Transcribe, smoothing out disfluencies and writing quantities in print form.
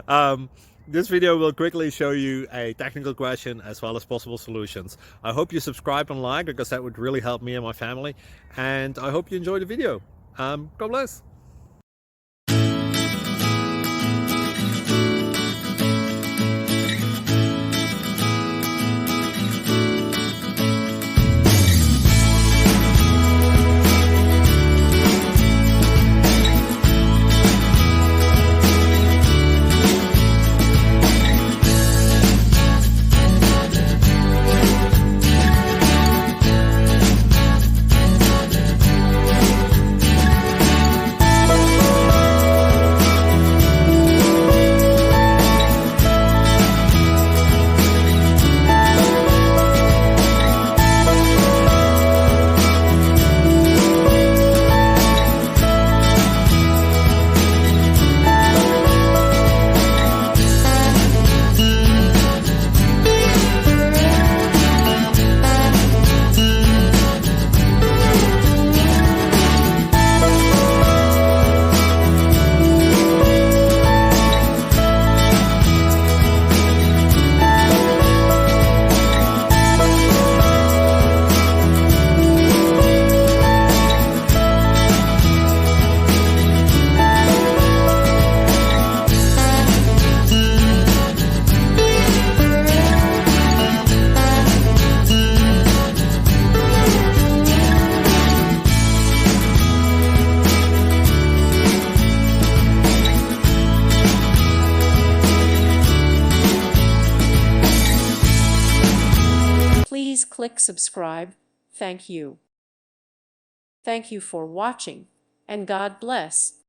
um, this video will quickly show you a technical question as well as possible solutions. I hope you subscribe and like because that would really help me and my family. And I hope you enjoy the video. God bless. Please click subscribe. Thank you. Thank you for watching, and God bless.